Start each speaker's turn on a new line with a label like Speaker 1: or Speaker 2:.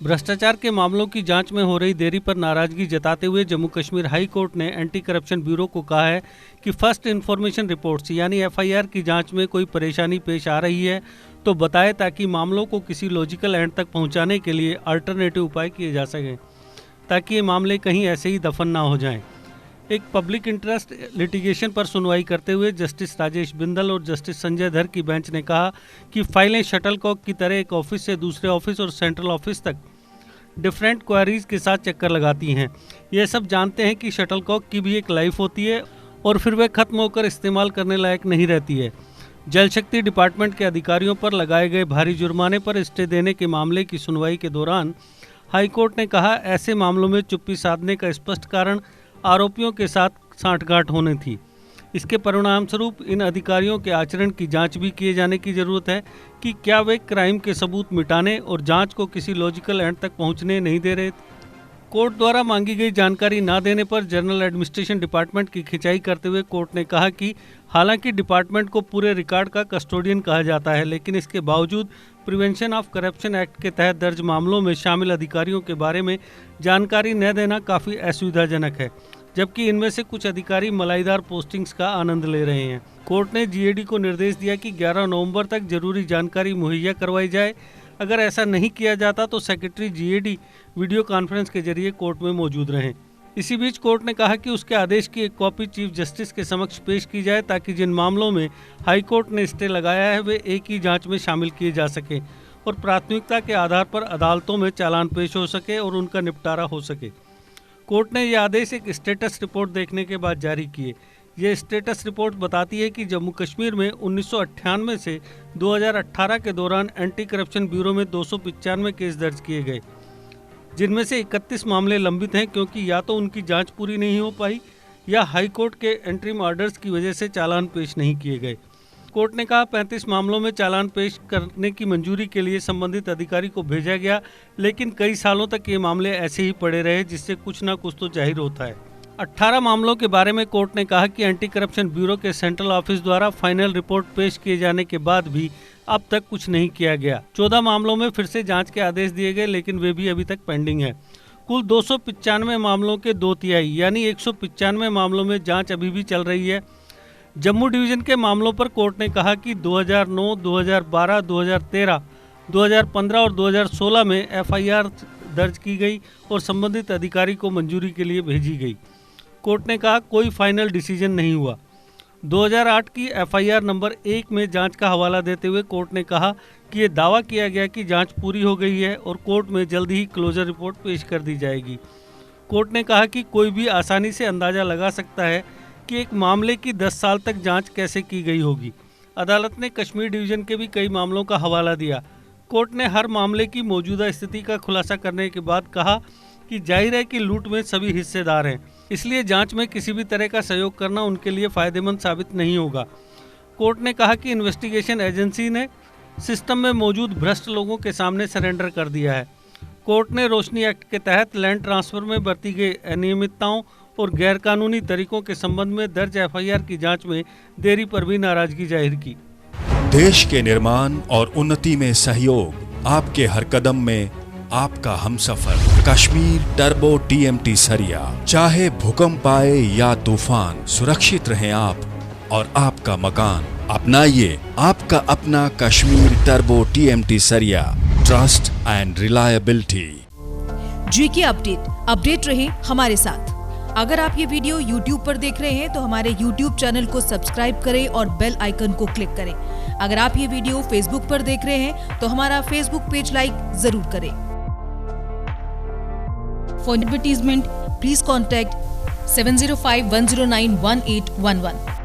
Speaker 1: भ्रष्टाचार के मामलों की जांच में हो रही देरी पर नाराजगी जताते हुए जम्मू कश्मीर हाई कोर्ट ने एंटी करप्शन ब्यूरो को कहा है कि फर्स्ट इन्फॉर्मेशन रिपोर्ट्स यानी एफआईआर की जांच में कोई परेशानी पेश आ रही है तो बताए, ताकि मामलों को किसी लॉजिकल एंड तक पहुंचाने के लिए अल्टरनेटिव उपाय किए जा सकें, ताकि ये मामले कहीं ऐसे ही दफन ना हो जाएं। एक पब्लिक इंटरेस्ट लिटिगेशन पर सुनवाई करते हुए जस्टिस राजेश बिंदल और जस्टिस संजय धर की बेंच ने कहा कि फाइलें शटलकॉक की तरह एक ऑफिस से दूसरे ऑफिस और सेंट्रल ऑफिस तक डिफरेंट क्वेरीज के साथ चक्कर लगाती हैं। ये सब जानते हैं कि शटलकॉक की भी एक लाइफ होती है और फिर वह खत्म होकर इस्तेमाल करने लायक नहीं रहती है। जल शक्ति डिपार्टमेंट के अधिकारियों पर लगाए गए भारी जुर्माने पर स्टे देने के मामले की सुनवाई के दौरान हाईकोर्ट ने कहा, ऐसे मामलों में चुप्पी साधने का स्पष्ट कारण आरोपियों के साथ सांठगांठ होने थी। इसके परिणाम स्वरूप इन अधिकारियों के आचरण की जांच भी किए जाने की जरूरत है कि क्या वे क्राइम के सबूत मिटाने और जांच को किसी लॉजिकल एंड तक पहुंचने नहीं दे रहे थे। कोर्ट द्वारा मांगी गई जानकारी न देने पर जनरल एडमिनिस्ट्रेशन डिपार्टमेंट की खिंचाई करते हुए कोर्ट ने कहा कि हालांकि डिपार्टमेंट को पूरे रिकॉर्ड का कस्टोडियन कहा जाता है, लेकिन इसके बावजूद प्रिवेंशन ऑफ करप्शन एक्ट के तहत दर्ज मामलों में शामिल अधिकारियों के बारे में जानकारी न देना काफ़ी असुविधाजनक है, जबकि इनमें से कुछ अधिकारी मलाईदार पोस्टिंग्स का आनंद ले रहे हैं। कोर्ट ने जीएडी को निर्देश दिया कि 11 नवंबर तक जरूरी जानकारी मुहैया करवाई जाए। अगर ऐसा नहीं किया जाता तो सेक्रेटरी जीएडी वीडियो कॉन्फ्रेंस के जरिए कोर्ट में मौजूद रहें। इसी बीच कोर्ट ने कहा कि उसके आदेश की एक कॉपी चीफ जस्टिस के समक्ष पेश की जाए, ताकि जिन मामलों में हाई कोर्ट ने स्टे लगाया है वे एक ही जांच में शामिल किए जा सके और प्राथमिकता के आधार पर अदालतों में चालान पेश हो सके और उनका निपटारा हो सके। कोर्ट ने यह आदेश एक स्टेटस रिपोर्ट देखने के बाद जारी किए। यह स्टेटस रिपोर्ट बताती है कि जम्मू कश्मीर में 1998 से 2018 के दौरान एंटी करप्शन ब्यूरो में 295 केस दर्ज किए गए, जिनमें से 31 मामले लंबित हैं क्योंकि या तो उनकी जांच पूरी नहीं हो पाई या हाई कोर्ट के एंट्रीम ऑर्डर्स की वजह से चालान पेश नहीं किए गए। कोर्ट ने कहा 35 मामलों में चालान पेश करने की मंजूरी के लिए संबंधित अधिकारी को भेजा गया, लेकिन कई सालों तक ये मामले ऐसे ही पड़े रहे, जिससे कुछ ना कुछ तो जाहिर होता है। 18 मामलों के बारे में कोर्ट ने कहा कि एंटी करप्शन ब्यूरो के सेंट्रल ऑफिस द्वारा फाइनल रिपोर्ट पेश किए जाने के बाद भी अब तक कुछ नहीं किया गया। 14 मामलों में फिर से जांच के आदेश दिए गए, लेकिन वे भी अभी तक पेंडिंग है। कुल 295 मामलों के 2/3 यानी 195 मामलों में जांच अभी भी चल रही है। जम्मू डिवीजन के मामलों पर कोर्ट ने कहा कि 2009, 2012, 2013, 2015 और 2016 में एफआईआर दर्ज की गई और संबंधित अधिकारी को मंजूरी के लिए भेजी गई। कोर्ट ने कहा कोई फाइनल डिसीजन नहीं हुआ। 2008 की एफआईआर नंबर 1 में जांच का हवाला देते हुए कोर्ट ने कहा कि ये दावा किया गया कि जांच पूरी हो गई है और कोर्ट में जल्द ही क्लोजर रिपोर्ट पेश कर दी जाएगी। कोर्ट ने कहा कि कोई भी आसानी से अंदाजा लगा सकता है कि एक मामले की 10 साल तक जांच कैसे की गई होगी। अदालत ने कश्मीर डिवीजन के भी कई मामलों का हवाला दिया। कोर्ट ने हर मामले की मौजूदा स्थिति का खुलासा करने के बाद कहा कि जाहिर है कि लूट में सभी हिस्सेदार हैं, इसलिए जांच में किसी भी तरह का सहयोग करना उनके लिए फायदेमंद साबित नहीं होगा। कोर्ट ने कहा कि इन्वेस्टिगेशन एजेंसी ने सिस्टम में मौजूद भ्रष्ट लोगों के सामने सरेंडर कर दिया है। कोर्ट ने रोशनी एक्ट के तहत लैंड ट्रांसफर में बरती गई अनियमितताओं और गैरकानूनी तरीकों के संबंध में दर्ज एफआईआर की जांच में देरी पर भी नाराजगी जाहिर की।
Speaker 2: देश के निर्माण और उन्नति में सहयोग, आपके हर कदम में आपका हमसफर। कश्मीर टर्बो टीएमटी सरिया, चाहे भूकंप आए या तूफान, सुरक्षित रहें आप और आपका मकान। अपनाइए आपका अपना कश्मीर टर्बो टीएमटी सरिया, trust and reliability.
Speaker 3: GK update रहे हमारे साथ। अगर आप ये वीडियो YouTube पर देख रहे हैं तो हमारे YouTube चैनल को सब्सक्राइब करें और बेल आइकन को क्लिक करें। अगर आप ये वीडियो Facebook पर देख रहे हैं तो हमारा Facebook पेज लाइक जरूर करें। For advertisement, please contact 705-109-1811.